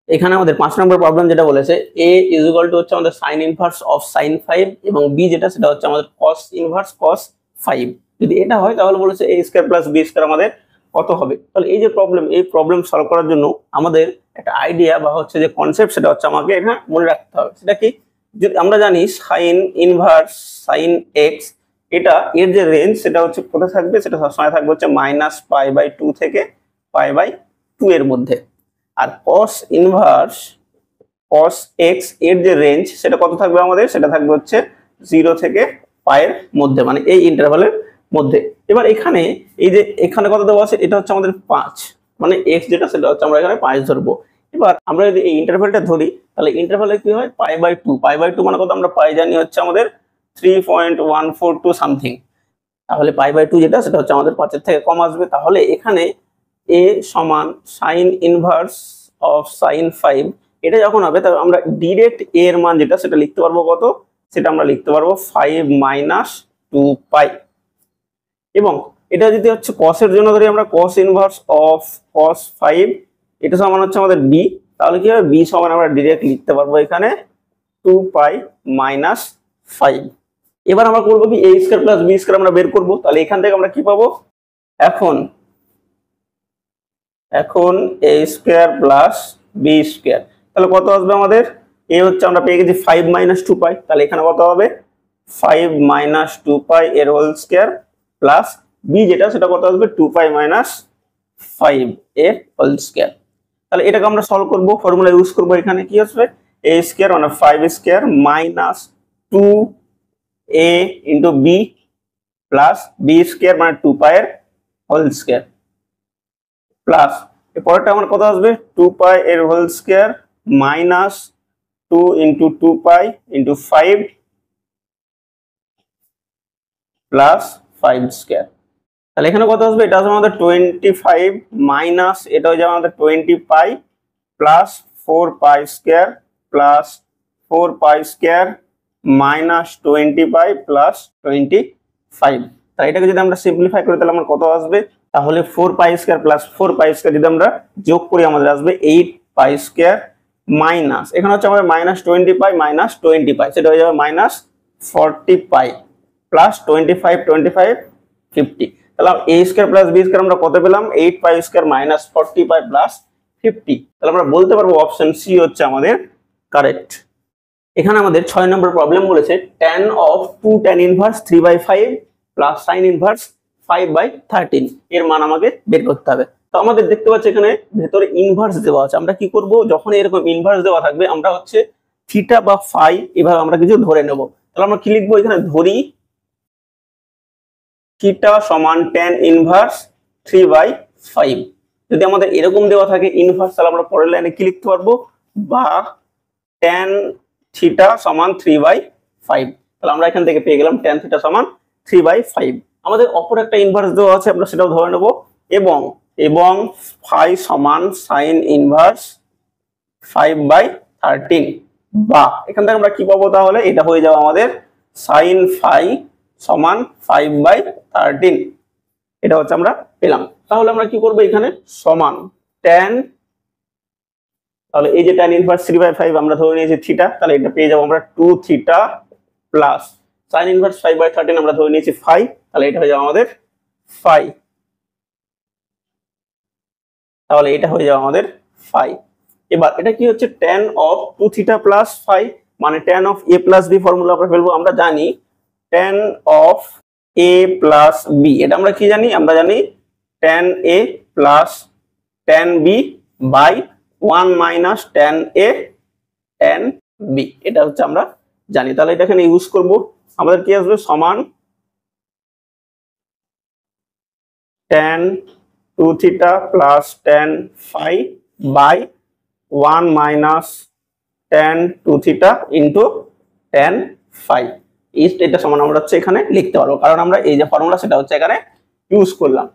এখানে আমাদের 5 নম্বর প্রবলেম যেটা বলেছে a ইজ ইকুয়াল টু হচ্ছে আমাদের sin ইনভার্স অফ sin 5 এবং b যেটা সেটা হচ্ছে আমাদের cos ইনভার্স cos 5। যদি এটা হয় তাহলে বলেছে a square plus b square আমাদের কত হবে। তাহলে এই যে প্রবলেম, এই প্রবলেম সলভ করার জন্য আমাদের একটা আইডিয়া বা হচ্ছে যে কনসেপ্ট সেটা হচ্ছে আমাকে এখানে মনে রাখতে হবে। সেটা কি, যদি আমরা জানি sin ইনভার্স sin x, এটা এর যে রেঞ্জ সেটা হচ্ছে কোথায় থাকবে, সেটা সবসময় থাকবে হচ্ছে -π/2 থেকে π/2 এর মধ্যে। আর cos ইনভার্স cos x এর যে রেঞ্জ সেটা কত থাকবে আমাদের, সেটা থাকবে হচ্ছে 0 থেকে π এর মধ্যে, মানে এই ইন্টারভ্যালের মধ্যে। এবার এখানে এই যে এখানে কত দেওয়া আছে, এটা হচ্ছে আমাদের 5, মানে x যেটা সেটা হচ্ছে আমরা এখানে 5 ধরবো। এবার আমরা যদি এই ইন্টারভ্যালটা ধরি তাহলে ইন্টারভ্যালে কি হয়, π/2, π/2 মানে কত আমরা পাই জানি হচ্ছে আমাদের 3.142 সামথিং। তাহলে π/2 যেটা সেটা হচ্ছে আমাদের 5 এর থেকে কম আসবে। তাহলে এখানে a সমান sin ইনভার্স অফ sin 5, এটা যখন হবে তবে আমরা ডাইরেক্ট a এর মান যেটা সেটা লিখতে পারবো কত, সেটা আমরা লিখতে পারবো 5 - 2π। এবং এটা যদি হচ্ছে cos এর জন্য ধরি আমরা cos ইনভার্স অফ cos 5, এটা সমান হচ্ছে আমাদের b। তাহলে কি হবে, b সমান আমরা ডাইরেক্ট লিখতে পারবো এখানে 2π - 5। এবার আমরা করব কি, a square plus b square আমরা বের করব। তাহলে এখান থেকে আমরা কি পাবো, এখন a square plus b square, তাহলে কত আসবে আমাদের, a হচ্ছে আমরা পেয়ে গেছি 5 - 2π, তাহলে এখানে কত হবে 5 - 2π এর হোল স্কয়ার প্লাস b যেটা সেটা কত আসবে 2π - 5 এর হোল স্কয়ার। তাহলে এটাকে আমরা সলভ করব, ফর্মুলা ইউজ করব। এখানে কি আসবে, a স্কয়ার মানে 5 square minus 2a into b plus b square মানে 2π এর হোল স্কয়ার প্লাস এরপরটা আমার কত আসবে 2π এর whole square minus 2 into 2π into 5 plus 5 square. তাহলে এখানে কত আসবে, এটা আসবে আমাদের 25 মাইনাস এটা হয়ে যাবে আমাদের 20π plus 4π square plus 4π square minus 20π plus 25। তাই এটাকে যদি আমরা সিম্পলিফাই করি তাহলে আমার কত আসবে, তাহলে 4π স্কয়ার প্লাস 4π স্কয়ার যদি আমরা যোগ করি আমাদের আসবে 8π স্কয়ার মাইনাস এখানে হচ্ছে আমাদের -20π মাইনাস 20π, সেটা হয়ে যাবে -40π প্লাস 25 25 50। তাহলে a square plus b square আমরা কত পেলাম, 8π স্কয়ার মাইনাস 40π প্লাস 50। তাহলে আমরা বলতে পারবো অপশন সি হচ্ছে আমাদের কারেক্ট। এখানে আমাদের 6 নম্বর প্রবলেম বলেছে tan of 2 tan inverse 3/5 plus sin inverse 5/13 এর মান আমাকে বের করতে হবে। তো আমাদের দেখতে পাচ্ছি এখানে ভেতরে ইনভার্স দেওয়া আছে। আমরা কি করব, যখন এরকম ইনভার্স দেওয়া থাকবে আমরা হচ্ছে থিটা বা ফাই এভাবে আমরা কিছু ধরে নেব। তাহলে আমরা কি লিখবো, এখানে ধরি থিটা সমান tan ইনভার্স 3/5। যদি আমাদের এরকম দেওয়া থাকে ইনভার্স, তাহলে আমরা পরের লাইনে কি লিখতে পারবো, বা tan থিটা সমান 3/5। তাহলে আমরা এখান থেকে পেয়ে গেলাম tan থিটা সমান 3/5। আমাদের অপর একটা ইনভার্স দেওয়া আছে, আমরা সেটাও ধরে নেব। এবং ফাই সমান sin ইনভার্স 5/13, বা এখান থেকে আমরা কি পাবো, তাহলে এটা হয়ে যাবে আমাদের sin ফাই সমান 5/13। এটা হচ্ছে আমরা পেলাম। তাহলে আমরা কি করব, এখানে সমান tan, তাহলে এই যে tan ইনভার্স 3/5 আমরা ধরে নিয়েছি থিটা, তাহলে এটা পেয়ে যাব আমরা 2 থিটা প্লাস sin ইনভার্স 5/13 আমরা ধরে নিয়েছি ফাই, তাহলে এটা হয়ে যাবে আমাদের ফাই। তাহলে এটা হয়ে যাবে আমাদের ফাই। এবার এটা কি হচ্ছে tan of 2 theta plus phi, মানে tan of a plus b formula আমরা ফেলবো। আমরা জানি tan of a plus b, এটা আমরা কি জানি, আমরা জানি tan a plus tan b by 1 minus tan a tan b, এটা হচ্ছে আমরা জানি। তাহলে এটা এখানে ইউজ করব। আমাদের কি আসবে, সমান tan 2 theta plus tan phi by 1 minus tan 2 theta into tan phi. এটা সমান আমরা হচ্ছে এখানে লিখতে পারবো, কারণ আমরা এই যে ফর্মুলা সেটা হচ্ছে এখানে ইউজ করলাম।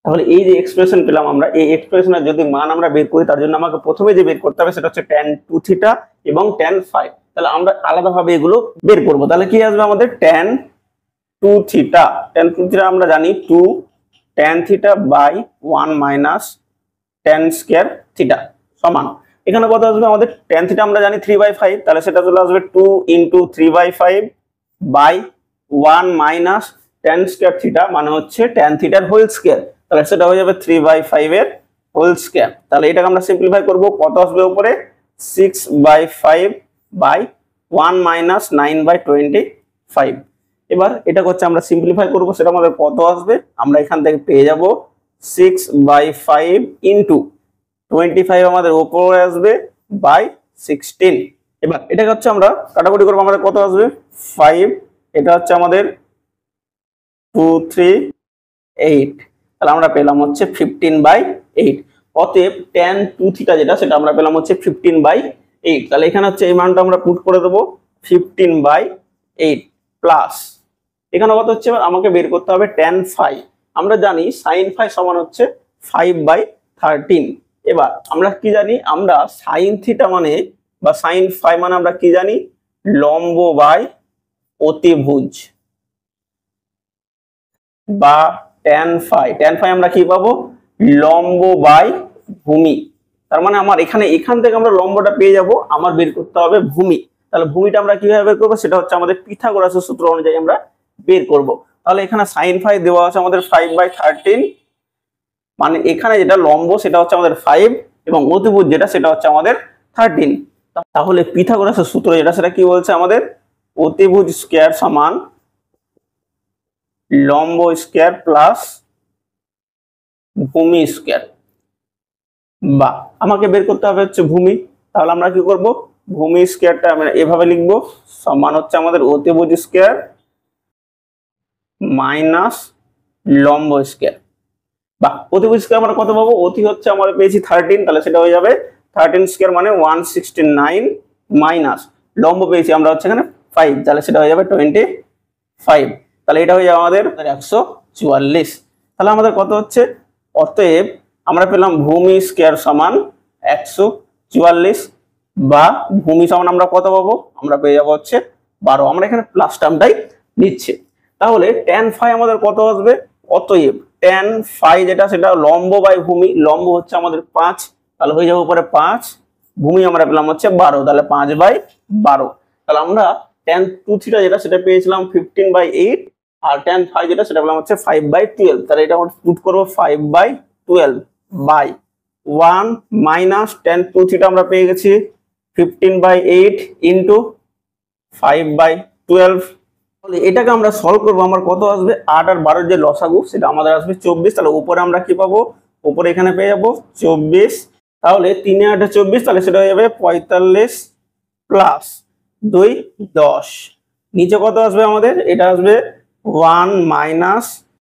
তাহলে এই যে এক্সপ্রেশন পেলাম আমরা, এই এক্সপ্রেশনের যদি মান আমরা বের করি তার জন্য আমাকে প্রথমে যে বের করতে হবে সেটা হচ্ছে tan 2 থিটা এবং tan ফাই। তাহলে আমরা আলাদাভাবে এগুলো বের করব। তাহলে কি আসবে আমাদের tan 2 থিটা, tan 2 থিটা আমরা জানি 2 tan theta by 1 minus tan square theta সমান এখানে কত আসবে আমাদের tan থিটা আমরা জানি 3/5, তাহলে সেটা চলে আসবে 2 × 3/5 by 1 minus tan square theta মানে হচ্ছে tan থিটার হোল স্কয়ার, তাহলে সেটা হয়ে যাবে 3/5 এর হোল স্কয়ার। তাহলে এটাকে আমরা সিম্পলিফাই করব, কত আসবে উপরে 6/5 বাই 1 মাইনাস 9/25। এবার এটা হচ্ছে আমরা সিম্পলিফাই করব, সেটা আমাদের কত আসবে আমরা এখান থেকে পেয়ে যাব 6/5 ইনটু 25 আমাদের উপরে আসবে বাই 16। এবার এটাকে হচ্ছে আমরা কাটাকুটি করব, আমাদের কত আসবে 5, এটা হচ্ছে আমাদের 2 3 8, তাহলে আমরা পেলাম হচ্ছে 15/8। অতএব tan 2 থিটা যেটা সেটা আমরা পেলাম হচ্ছে 15/8। তাহলে এখানে হচ্ছে এই মানটা আমরা পুট করে দেব 15/8 প্লাস এখানে কত হচ্ছে আমাকে বের করতে হবে tan phi। আমরা জানি sin phi সমান হচ্ছে 5/13। এবার আমরা কি জানি, আমরা sin থিটা মানে বা sin phi মানে আমরা কি জানি, লম্ব বাই অতিভুজ বা tan phi আমরা কি পাবো, লম্ব বাই ভূমি। তার মানে আমার এখান থেকে আমরা লম্বটা পেয়ে যাব, আমার বের করতে হবে ভূমি। তাহলে ভূমিটা আমরা কিভাবে বের করবো, সেটা হচ্ছে আমাদের পিথাগোরাসের সূত্র অনুযায়ী আমরা বের করব। তাহলে এখানে sin phi দেওয়া আছে আমাদের 5/13, মানে এখানে যেটা লম্ব সেটা হচ্ছে আমাদের 5 এবং অতিভুজ যেটা সেটা হচ্ছে আমাদের 13। তাহলে পিথাগোরাসের সূত্র যেটা সেটা কি বলছে আমাদের, অতিভুজ স্কয়ার সমান লম্ব স্কয়ার প্লাস ভূমি স্কয়ার, বা আমাকে বের করতে হবে হচ্ছে ভূমি। তাহলে আমরা কি করব, ভূমি স্কয়ারটা আমরা এভাবে লিখবো, সমান হচ্ছে আমাদের অতিভুজ স্কয়ার মাইনাস লম্ব স্কয়ার, বা অতিভুজ স্কয়ার আমরা কত পাবো, অতি হচ্ছে আমরা পেয়েছি 13, তাহলে সেটা হয়ে যাবে 13 স্কয়ার মানে 169 মাইনাস লম্ব পেয়েছি আমরা হচ্ছে এখানে 5, তাহলে সেটা হয়ে যাবে 25। তাহলে এটা হয়ে যাবে আমাদের 144। তাহলে আমাদের কত হচ্ছে, অতএব আমরা পেলাম ভূমি স্কয়ার সমান 144 বা ভূমি সমান আমরা কত পাবো, আমরা পেয়ে যাবো হচ্ছে 12। আমরা এখানে প্লাস টার্মটাই নিচ্ছি। তাহলে tan phi আমাদের কত আসবে, অতএব tan phi যেটা সেটা লম্ব বাই ভূমি, লম্ব হচ্ছে আমাদের 5, তাহলে হয়ে যাবে উপরে 5, ভূমি আমরা পেলাম হচ্ছে 12, তাহলে 5/12। তাহলে আমরা tan 2 থিটা যেটা সেটা পেয়েছিলাম 15/8, আর tan phi যেটা সেটা পেলাম হচ্ছে 5/12। তাহলে এটা আমরা পুট করব 5/12 বাই 1 মাইনাস tan 2 থিটা আমরা পেয়ে গেছি 15/8 ইনটু 5/12। তাহলে এটাকে আমরা সলভ করবো, আমার কত আসবে 8 আর 12 যে লসাগু সেটা আমাদের আসবে 24। তাহলে উপরে আমরা কি পাবো, উপরে এখানে পেয়ে যাবো 24, তাহলে 3 8 24, তাহলে সেটা হয়ে যাবে 45 প্লাস 2 10। নিচে কত আসবে আমাদের, এটা আসবে 1 মাইনাস,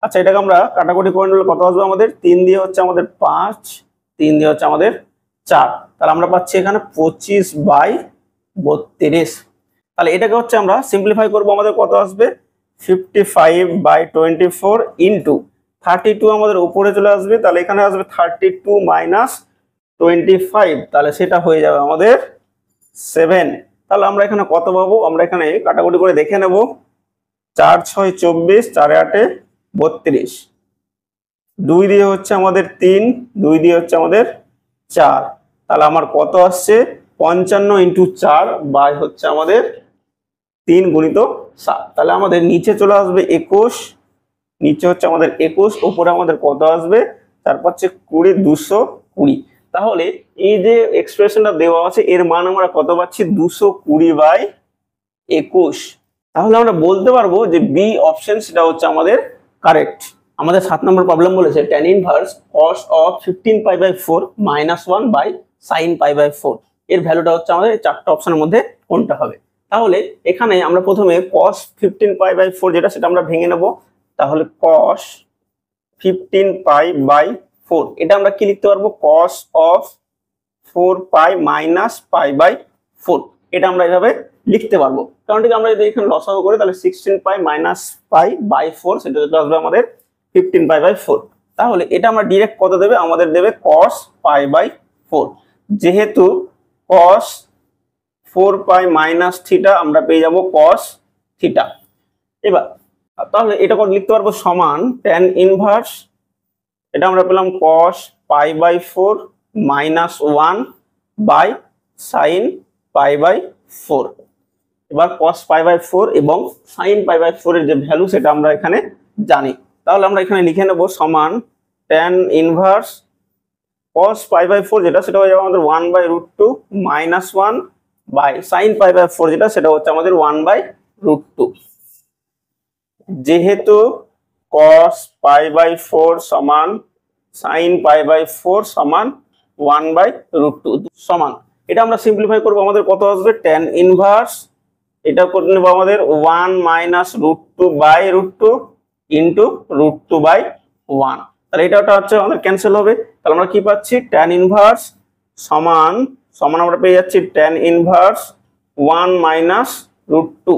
আচ্ছা এটাকে আমরা কাটাকুটি করে নিলে কত আসবে আমাদের, 3 দিয়ে হচ্ছে আমাদের 5, 3 দিয়ে হচ্ছে আমাদের 4, তাহলে আমরা পাচ্ছি এখানে 25/32। তাহলে এটাকে হচ্ছে আমরা সিম্পলিফাই করব, আমাদের কত আসবে 55/24 ইনটু 32 আমাদের উপরে চলে আসবে, তাহলে এখানে আসবে 32 মাইনাস 25, তাহলে সেটা হয়ে যাবে আমাদের 7। তাহলে আমরা এখানে কত পাবো, আমরা এখানে কাটাকুটি করে দেখে নেব, 4 6 24, 4 8 32, 2 দিয়ে হচ্ছে আমাদের 3, 2 দিয়ে হচ্ছে আমাদের 4, তাহলে আমার কত আসছে 55 ইন্টু 4 বাই হচ্ছে আমাদের 3 গুণিত 7, তাহলে আমাদের নিচে চলে আসবে 21, নিচে হচ্ছে আমাদের 21, উপরে আমাদের কত আসবে 4 5 20, 220। তাহলে এই যে এক্সপ্রেশনটা দেওয়া আছে এর মান আমরা কত পাচ্ছি 220/21। তাহলে আমরা বলতে পারবো যে বি অপশন সেটা হচ্ছে আমাদের কারেক্ট। আমাদের 7 নম্বর প্রবলেম বলেছে tan inverse cos of 15π/4 -1 by sin π/4 এর ভ্যালুটা হচ্ছে আমাদের চারটা অপশনের মধ্যে কোনটা হবে। তাহলে এখানে আমরা প্রথমে cos 15π/4 যেটা সেটা আমরা ভেঙে নেব, তাহলে cos 15π/4 এটা আমরা কি লিখতে পারবো, cos of 4π - π/4 এটা আমরা এইভাবে লিখতে পারবো। কারণ ঠিক আমরা যদি এখানে লসাগু করি তাহলে 16π - π/4 সেটা যেটা আসবে আমাদের 15π/4। তাহলে এটা আমরা ডাইরেক্ট কত দেবে, আমাদের দেবে cos π/4, যেহেতু cos 4π - থিটা আমরা পেয়ে যাব cos থিটা। এবার তাহলে এটা কত লিখতে পারবো, সমান tan ইনভার্স, এটা আমরা পেলাম cos π/4 - 1 by sine pi by 4। এবার cos পাই বাই 4 এবং সাইন পাই বাই 4 এর যে ভ্যালু সেটা আমরা এখানে জানি, তাহলে আমরা এখানে লিখে নেব সমান tan inverse cos pi by 4 যেটা সেটা হয়ে যাবে আমাদের 1/√2 minus 1 by sine pi by 4 যেটা সেটা হচ্ছে আমাদের 1/√2। যেহেতু cos পাই বাই 4 সমান সাইন পাই বাই 4 সমান 1/√2 সমান, এটা আমরা সিম্পলিফাই করব, আমাদের কত আসবে tan ইনভার্স, এটা করে নেব আমাদের 1 মাইনাস √2 বাই √2 ইন্টু √2 বাই 1। তাহলে এটা হচ্ছে আমাদের ক্যান্সেল হবে, তাহলে আমরা কি পাচ্ছি tan ইনভার্স সমান সমান আমরা পেয়ে যাচ্ছি tan ইনভার্স 1 মাইনাস √2।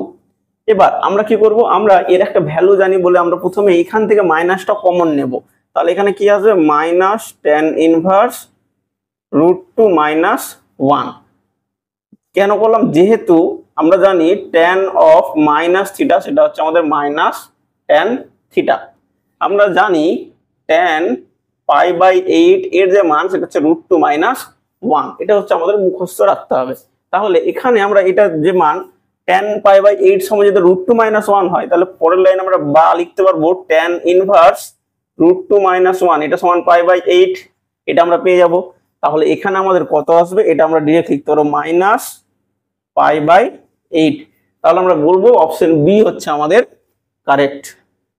এবার আমরা কি করব, আমরা এর একটা ভ্যালু জানি বলে আমরা প্রথমে এখান থেকে মাইনাসটা কমন নেব, তাহলে এখানে কি আসবে মাইনাস tan ইনভার্স √2 মাইনাস 1। কেন করলাম, যেহেতু আমরা জানি tan অফ মাইনাস থিটা সেটা হচ্ছে আমাদের মাইনাস tan থিটা। আমরা জানি tan পাই বাই 8 এর যে মান সেটা হচ্ছে √2 মাইনাস 1, এটা হচ্ছে আমাদের মুখস্থ রাখতে হবে। তাহলে এখানে আমরা এটা যে মান tan পাই বাই 8 সময় যদি √2 মাইনাস 1 হয়, তাহলে পরের লাইন আমরা বা লিখতে পারবো tan ইনভার্স √2 মাইনাস 1 এটা সমান পাই বাই 8, এটা আমরা পেয়ে যাব। তাহলে এখানে আমাদের কত আসবে, এটা আমরা ডিরেক্ট লিখতে পারবো মাইনাস পাই বাই 8। তাহলে আমরা বলবো অপশন বি হচ্ছে আমাদের কারেক্ট।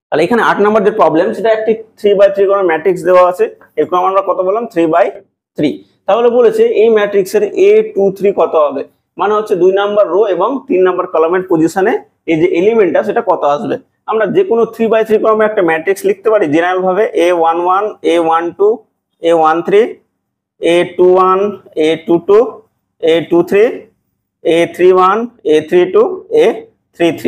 তাহলে এখানে 8 নম্বর যে প্রবলেম সেটা একটি 3/3 কোন ম্যাট্রিক্স দেওয়া আছে, এরকম আমরা কত বললাম 3/3। তাহলে বলেছে এই ম্যাট্রিক্সের A23 কত হবে, মানে হচ্ছে 2 নাম্বার রো এবং 3 নাম্বার কলামের পজিশনে এই যে এলিমেন্টটা সেটা কত আসবে। আমরা যে কোনো 3/3 ক্রমে একটা ম্যাট্রিক্স লিখতে পারি জেনারেল ভাবে A11 A12 A13 A21 A22 A23 A31 A32 A33।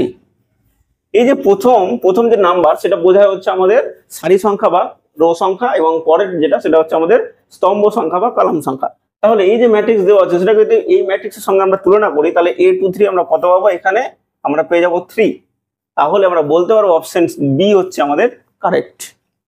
এই যে প্রথম যে নাম্বার সেটা বোঝায় হচ্ছে আমাদের সারি সংখ্যা বা রো সংখ্যা, এবং পরের যেটা সেটা হচ্ছে আমাদের স্তম্ভ সংখ্যা বা কলাম সংখ্যা। তাহলে এই যে ম্যাট্রিক্স দেওয়া আছে সেটা যদি এই ম্যাট্রিক্সের সঙ্গে আমরা তুলনা করি, তাহলে A23 আমরা কত পাবো, এখানে আমরা পেয়ে যাবো 3। তাহলে আমরা বলতে পারবো অপশন বি হচ্ছে আমাদের কারেক্ট।